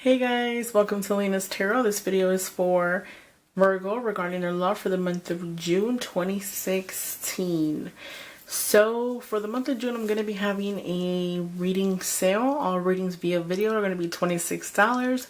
Hey guys, welcome to Lina'S Tarot. This video is for Virgo regarding their love for the month of June 2016. So for the month of June, I'm going to be having a reading sale. All readings via video are going to be $26.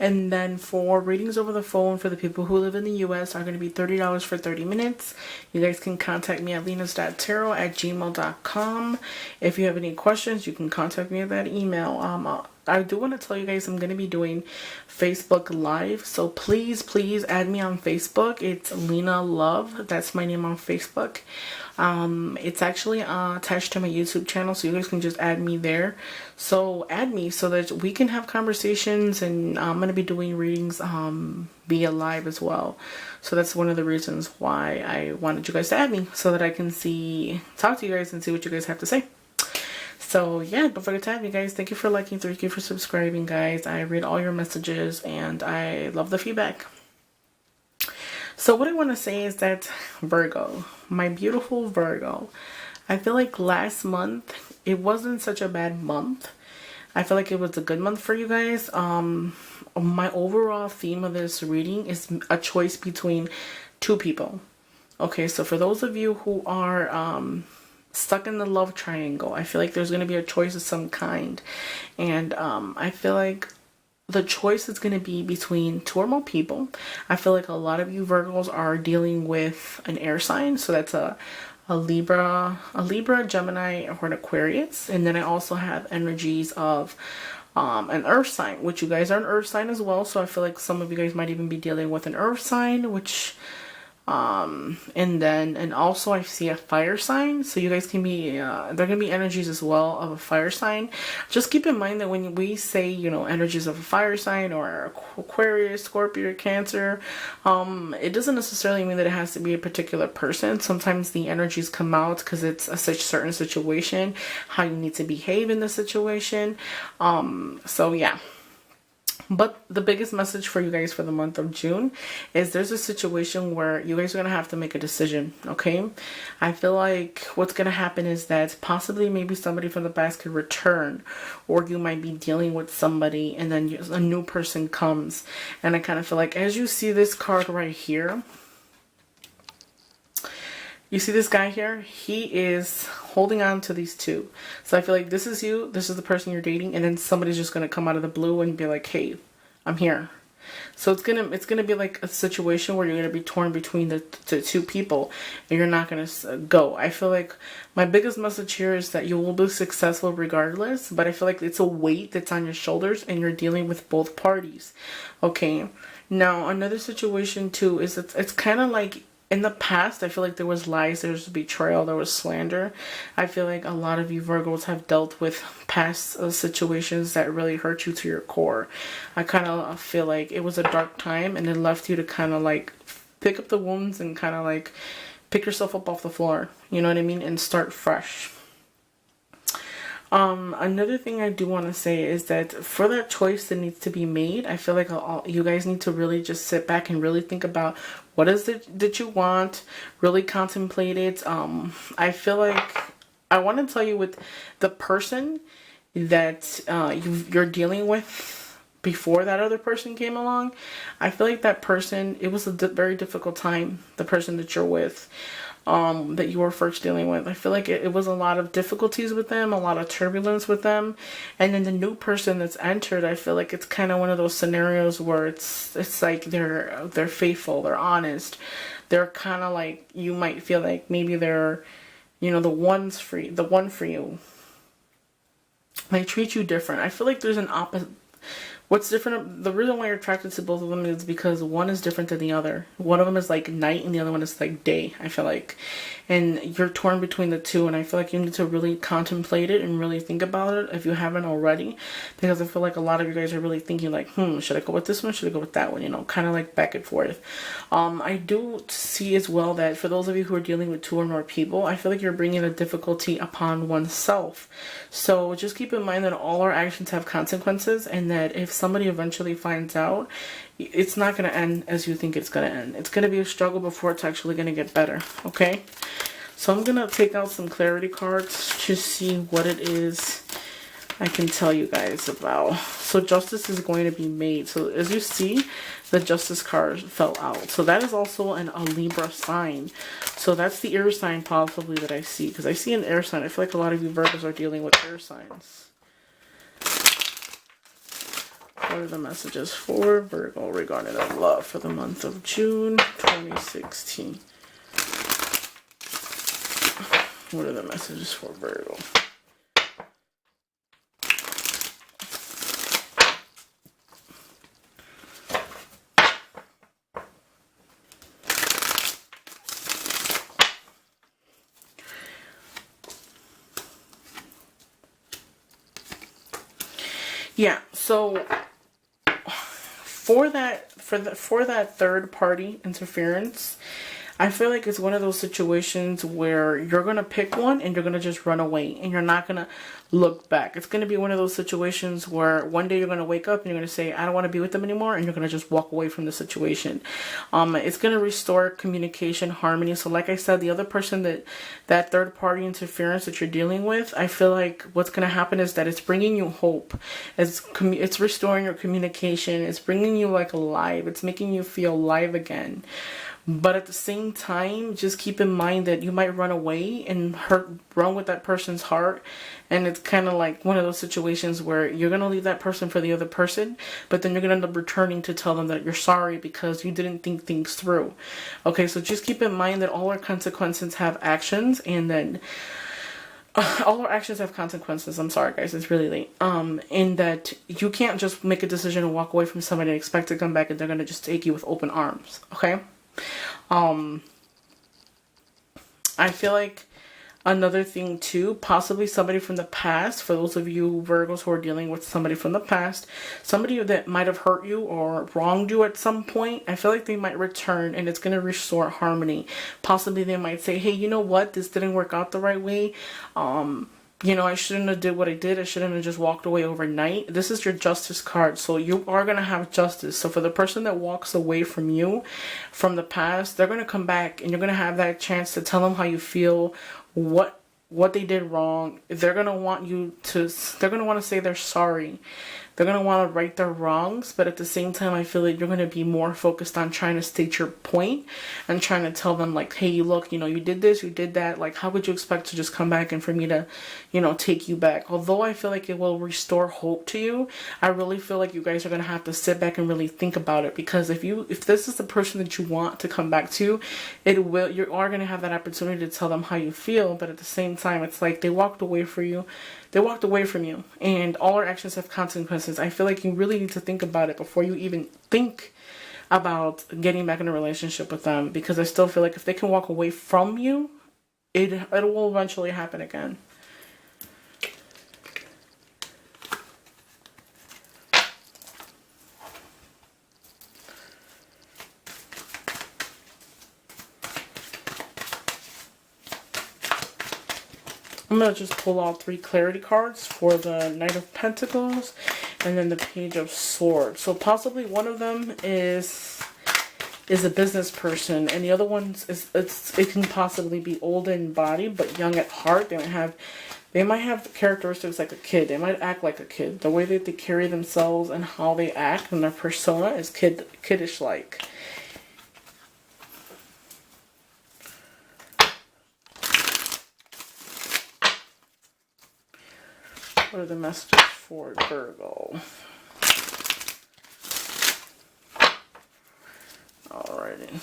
And then for readings over the phone for the people who live in the US are going to be $30 for 30 minutes. You guys can contact me at linas.tarot@gmail.com. If you have any questions, you can contact me at that email. I do want to tell you guys I'm going to be doing Facebook Live. So please add me on Facebook. It's Lina Love. That's my name on Facebook. It's actually attached to my YouTube channel, so you guys can just add me there. So add me so that we can have conversations, and I'm going to be doing readings via live as well. So that's one of the reasons why I wanted you guys to add me, so that I can talk to you guys and see what you guys have to say. So yeah, don't forget to add me, guys. Thank you for liking, thank you for subscribing, guys. I read all your messages and I love the feedback. So what I want to say is that Virgo, my beautiful Virgo, I feel like last month, it wasn't such a bad month. I feel like it was a good month for you guys. My overall theme of this reading is a choice between two people. Okay, so for those of you who are stuck in the love triangle, I feel like there's going to be a choice of some kind. And I feel like the choice is going to be between two or more people. I feel like a lot of you Virgos are dealing with an air sign. So that's a Libra, Gemini, or an Aquarius. And then I also have energies of an earth sign, which you guys are an earth sign as well. So I feel like some of you guys might even be dealing with an earth sign, which and also I see a fire sign, so you guys can be there can be energies as well of a fire sign. Just keep in mind that when we say, you know, energies of a fire sign or Aquarius, Scorpio, Cancer, it doesn't necessarily mean that it has to be a particular person. Sometimes the energies come out because it's a certain situation, how you need to behave in the situation. So yeah. But the biggest message for you guys for the month of June is there's a situation where you guys are going to have to make a decision, okay? I feel like what's going to happen is that possibly maybe somebody from the past could return, or you might be dealing with somebody and then a new person comes. And I kind of feel like as you see this card right here, you see this guy here, he is holding on to these two. So I feel like this is you, this is the person you're dating, and then somebody's just going to come out of the blue and be like, hey, I'm here. So it's gonna be like a situation where you're going to be torn between the two people, and you're not going to go. I feel like my biggest message here is that you will be successful regardless, but I feel like it's a weight that's on your shoulders and you're dealing with both parties. Okay, now another situation too is it's kind of like, in the past, I feel like there was lies, there was betrayal, there was slander. I feel like a lot of you Virgos have dealt with past situations that really hurt you to your core. I kind of feel like it was a dark time, and it left you to kind of like pick up the wounds and kind of like pick yourself up off the floor, you know what I mean, and start fresh. Another thing I do want to say is that for that choice that needs to be made, I feel like you guys need to really just sit back and really think about what is it that you want, really contemplate it. I feel like I want to tell you, with the person that you're dealing with before that other person came along, I feel like that person, it was a very difficult time, the person that you're with. That you were first dealing with. I feel like it was a lot of difficulties with them, a lot of turbulence with them. And then the new person that's entered, I feel like it's kind of one of those scenarios where it's like they're faithful, they're honest. They're kind of like, you might feel like maybe they're, you know, the one for you. They treat you different. I feel like there's an opposite. What's different, the reason why you're attracted to both of them is because one is different than the other. One of them is like night and the other one is like day, I feel like. And you're torn between the two, and I feel like you need to really contemplate it and really think about it if you haven't already. Because I feel like a lot of you guys are really thinking like, should I go with this one? Should I go with that one? You know, kind of like back and forth. I do see as well that for those of you who are dealing with two or more people, I feel like you're bringing a difficulty upon oneself. So just keep in mind that all our actions have consequences, and that if somebody eventually finds out, it's not going to end as you think it's going to end. It's going to be a struggle before it's actually going to get better, okay? So I'm going to take out some clarity cards to see what it is I can tell you guys about. So justice is going to be made. So as you see, the justice card fell out. So that is also a Libra sign. So that's the air sign possibly that I see. Because I see an air sign. I feel like a lot of you Virgos are dealing with air signs. What are the messages for Virgo regarding their love for the month of June 2016? What are the messages for Virgo? Yeah, so for that third party interference, I feel like it's one of those situations where you're going to pick one and you're going to just run away and you're not going to look back. It's going to be one of those situations where one day you're going to wake up and you're going to say, I don't want to be with them anymore, and you're going to just walk away from the situation. It's going to restore communication, harmony. So like I said, the other person that third party interference that you're dealing with, I feel like what's going to happen is that it's bringing you hope. It's restoring your communication. It's bringing you like alive. It's making you feel alive again. But at the same time, just keep in mind that you might run away and run with that person's heart. And it's kind of like one of those situations where you're going to leave that person for the other person, but then you're going to end up returning to tell them that you're sorry because you didn't think things through. Okay, so just keep in mind that all our consequences have actions, and then all our actions have consequences. I'm sorry, guys, it's really late. In that you can't just make a decision and walk away from somebody and expect to come back and they're going to just take you with open arms. Okay? I feel like another thing too, possibly somebody from the past, for those of you Virgos who are dealing with somebody from the past, somebody that might have hurt you or wronged you at some point, I feel like they might return and it's going to restore harmony. Possibly they might say, hey, you know what, this didn't work out the right way. You know, I shouldn't have did what I did. I shouldn't have just walked away overnight. This is your justice card. So you are going to have justice. So for the person that walks away from you from the past, they're going to come back and you're going to have that chance to tell them how you feel, what they did wrong. They're going to want to say they're sorry. They're going to want to right their wrongs, but at the same time, I feel like you're going to be more focused on trying to state your point and trying to tell them like, hey, look, you know, you did this, you did that. Like, how would you expect to just come back and for me to, you know, take you back? Although I feel like it will restore hope to you, I really feel like you guys are going to have to sit back and really think about it, because if this is the person that you want to come back to, you are going to have that opportunity to tell them how you feel, but at the same time, it's like they walked away from you. They walked away from you, and all our actions have consequences. I feel like you really need to think about it before you even think about getting back in a relationship with them, because I still feel like if they can walk away from you, it will eventually happen again. I'm going to just pull out 3 clarity cards for the Knight of Pentacles and then the Page of Swords. So possibly one of them is a business person, and the other one it can possibly be old in body but young at heart. They might have characteristics like a kid. They might act like a kid. The way that they carry themselves and how they act and their persona is kiddish like. What are the messages for Virgo? Alrighty.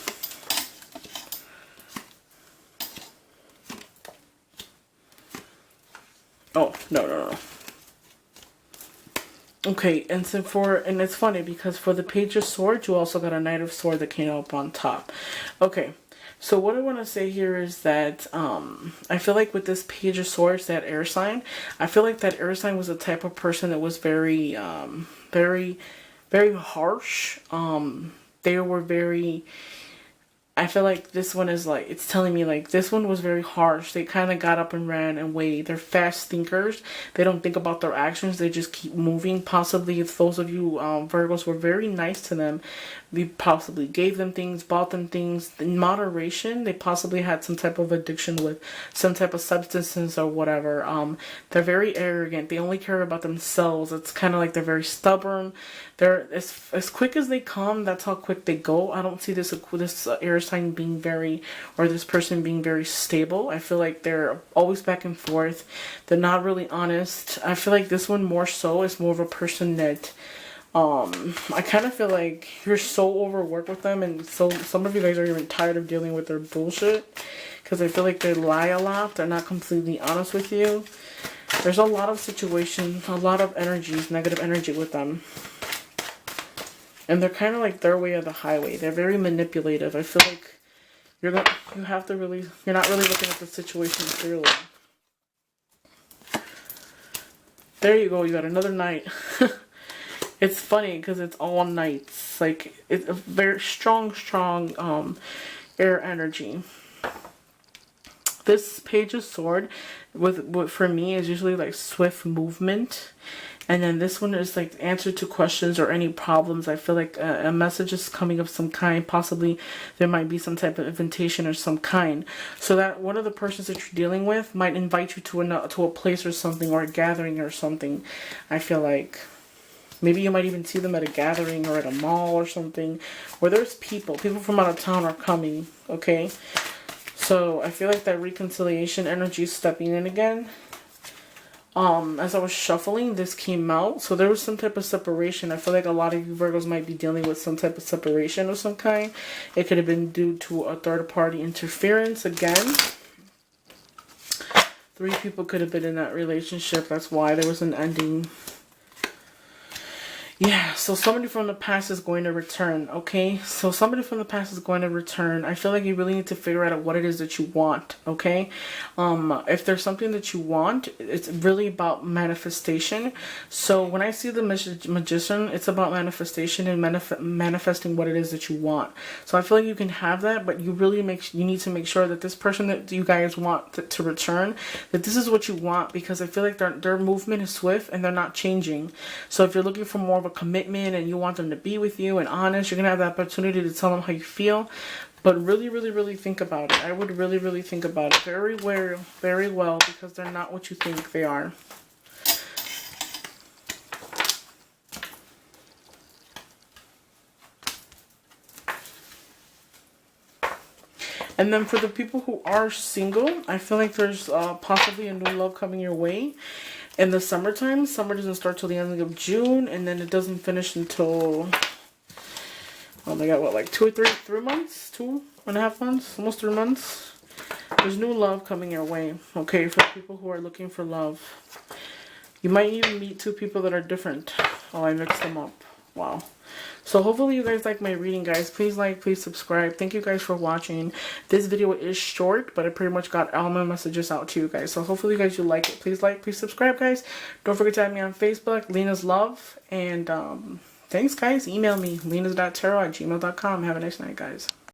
Oh, no. Okay, and it's funny because for the Page of Swords, you also got a Knight of Swords that came up on top. Okay. So what I want to say here is that I feel like with this Page of Swords, that air sign, I feel like that air sign was the type of person that was very, very, very harsh. They were very, I feel like this one is like, it's telling me like this one was very harsh. They kind of got up and ran away. They're fast thinkers. They don't think about their actions. They just keep moving. Possibly if those of you Virgos were very nice to them, we possibly gave them things, bought them things in moderation. They possibly had some type of addiction with some type of substances or whatever. They're very arrogant. They only care about themselves. It's kind of like they're very stubborn. They're as quick as they come, that's how quick they go. I don't see this air sign being very, or this person being very stable. I feel like they're always back and forth. They're not really honest. I feel like this one more so is more of a person that I kind of feel like you're so overworked with them, and so some of you guys are even tired of dealing with their bullshit, because I feel like they lie a lot. They're not completely honest with you. There's a lot of situations, a lot of energies, negative energy with them. And they're kind of like their way of the highway. They're very manipulative. I feel like you're not really looking at the situation clearly. There you go. You got another knight. It's funny because it's all knights. Like, it's a very strong air energy. This page of sword for me is usually like swift movement. And then this one is like answer to questions or any problems. I feel like a message is coming of some kind. Possibly there might be some type of invitation or some kind. So that one of the persons that you're dealing with might invite you to a place or something, or a gathering or something. I feel like maybe you might even see them at a gathering or at a mall or something where there's people from out of town are coming. Okay. So I feel like that reconciliation energy is stepping in again. As I was shuffling, this came out. So there was some type of separation. I feel like a lot of you Virgos might be dealing with some type of separation of some kind. It could have been due to a third party interference again. 3 people could have been in that relationship. That's why there was an ending. Yeah, so somebody from the past is going to return, okay? So somebody from the past is going to return. I feel like you really need to figure out what it is that you want, okay? If there's something that you want, it's really about manifestation. So when I see the magician, it's about manifestation and manifesting what it is that you want. So I feel like you can have that, but you need to make sure that this person that you guys want to return, that this is what you want, because I feel like their movement is swift and they're not changing. So if you're looking for more of a commitment and you want them to be with you and honest, you're gonna have the opportunity to tell them how you feel. But really think about it. I would really think about it very well, because they're not what you think they are. And then for the people who are single, I feel like there's possibly a new love coming your way. In the summertime, summer doesn't start till the end of June, and then it doesn't finish until, oh my god, what, like 2 or 3 months? 2.5 months? Almost 3 months? There's new love coming your way, okay, for people who are looking for love. You might even meet 2 people that are different. Oh, I mixed them up. Wow. So hopefully you guys like my reading, guys. Please like, please subscribe. Thank you guys for watching. This video is short, but I pretty much got all my messages out to you guys. So hopefully you guys will like it. Please like, please subscribe, guys. Don't forget to add me on Facebook, Lina'S Love. And thanks, guys. Email me, linas.tarot@gmail.com. Have a nice night, guys.